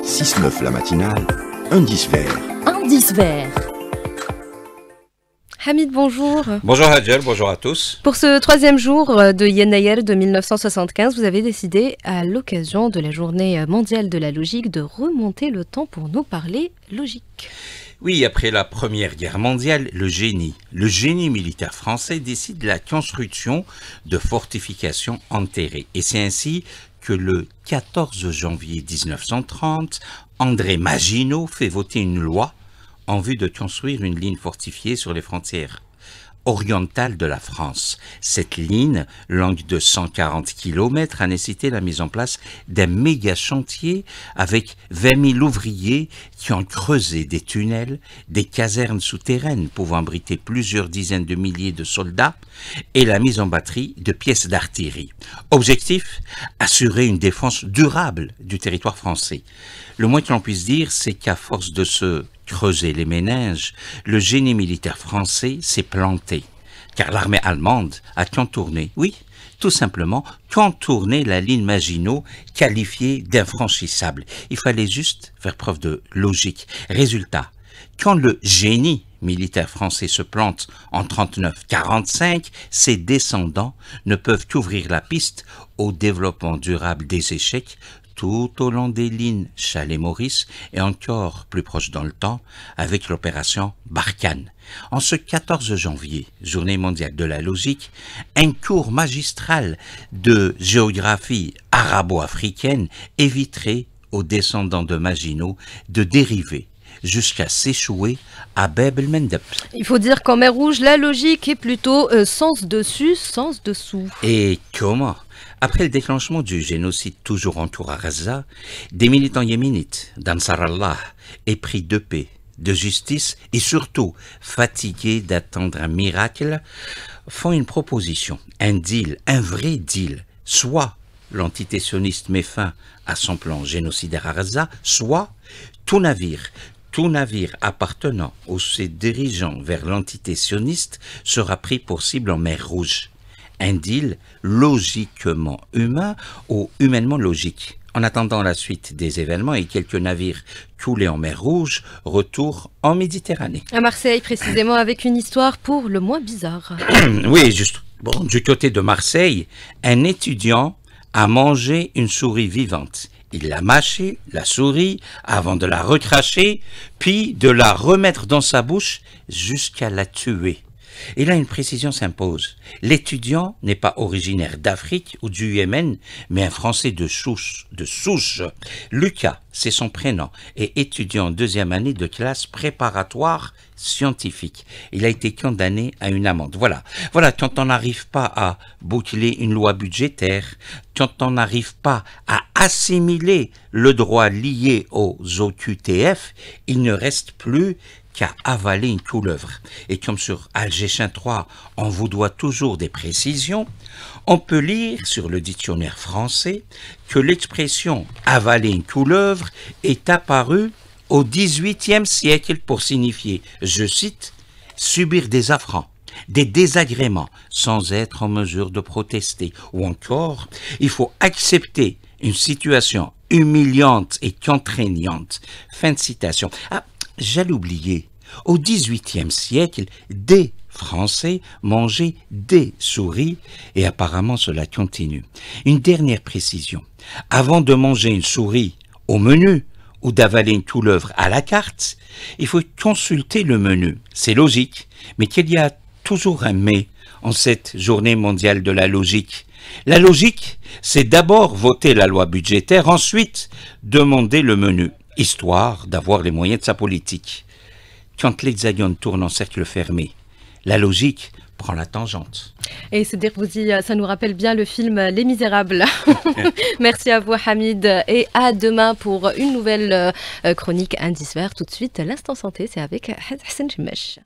6-9 la matinale, indice vert. Indice vert. Hamid, bonjour. Bonjour Hadjel, bonjour à tous. Pour ce troisième jour de Yenayer de 1975, vous avez décidé, à l'occasion de la journée mondiale de la logique, de remonter le temps pour nous parler logique. Oui, après la Première Guerre mondiale, le génie militaire français décide la construction de fortifications enterrées. Et c'est ainsi que le 14 janvier 1930, André Maginot fait voter une loi en vue de construire une ligne fortifiée sur les frontières orientale de la France. Cette ligne, longue de 140 km, a nécessité la mise en place d'un méga chantier avec 20 000 ouvriers qui ont creusé des tunnels, des casernes souterraines pouvant abriter plusieurs dizaines de milliers de soldats et la mise en batterie de pièces d'artillerie. Objectif, assurer une défense durable du territoire français. Le moins que l'on puisse dire, c'est qu'à force de se creuser les méninges, le génie militaire français s'est planté, car l'armée allemande a contourné, oui, tout simplement contourné la ligne Maginot, qualifiée d'infranchissable. Il fallait juste faire preuve de logique. Résultat, quand le génie militaire français se plante en 39-45, ses descendants ne peuvent qu'ouvrir la piste au développement durable des échecs tout au long des lignes Chalais-Maurice et encore plus proche dans le temps avec l'opération Barkhane. En ce 14 janvier, journée mondiale de la logique, un cours magistral de géographie arabo-africaine éviterait aux descendants de Maginot de dériver jusqu'à s'échouer à Bab el-Mandeb. Il faut dire qu'en mer Rouge, la logique est plutôt sens dessus, sens dessous. Et comment ? Après le déclenchement du génocide toujours en cours à Gaza, des militants yéménites d'Ansar Allah, épris de paix, de justice et surtout fatigués d'attendre un miracle, font une proposition, un deal, un vrai deal. Soit l'entité sioniste met fin à son plan génocidaire à Gaza, soit tout navire appartenant ou se dirigeant vers l'entité sioniste sera pris pour cible en mer Rouge. Un deal logiquement humain ou humainement logique. En attendant la suite des événements et quelques navires coulés en mer Rouge, retour en Méditerranée. À Marseille, précisément, avec une histoire pour le moins bizarre. Oui, juste. Bon, du côté de Marseille, un étudiant a mangé une souris vivante. Il l'a mâchée, la souris, avant de la recracher, puis de la remettre dans sa bouche jusqu'à la tuer. Et là, une précision s'impose. L'étudiant n'est pas originaire d'Afrique ou du Yémen, mais un Français de souche. Lucas, c'est son prénom, et étudiant en deuxième année de classe préparatoire scientifique. Il a été condamné à une amende. Voilà, quand on n'arrive pas à boucler une loi budgétaire, quand on n'arrive pas à assimiler le droit lié aux OQTF, il ne reste plus qu'à avaler une couleuvre. Et comme sur Algéchin 3, on vous doit toujours des précisions, on peut lire sur le dictionnaire français que l'expression « avaler une couleuvre » est apparue au XVIIIe siècle pour signifier, je cite, « subir des affronts, des désagréments sans être en mesure de protester » ou encore « il faut accepter une situation humiliante et contraignante ». Fin de citation. Ah, j'allais oublier, au XVIIIe siècle, des Français mangeaient des souris et apparemment cela continue. Une dernière précision, avant de manger une souris au menu ou d'avaler une couleuvre à la carte, il faut consulter le menu. C'est logique, mais qu'il y a toujours un mais en cette journée mondiale de la logique. La logique, c'est d'abord voter la loi budgétaire, ensuite demander le menu, histoire d'avoir les moyens de sa politique. Quand l'hexagone tourne en cercle fermé, la logique prend la tangente. Et c'est dire que ça nous rappelle bien le film Les Misérables. Merci à vous Hamid et à demain pour une nouvelle chronique Indice Vert. Tout de suite, l'instant santé, c'est avec Hassan Jemech.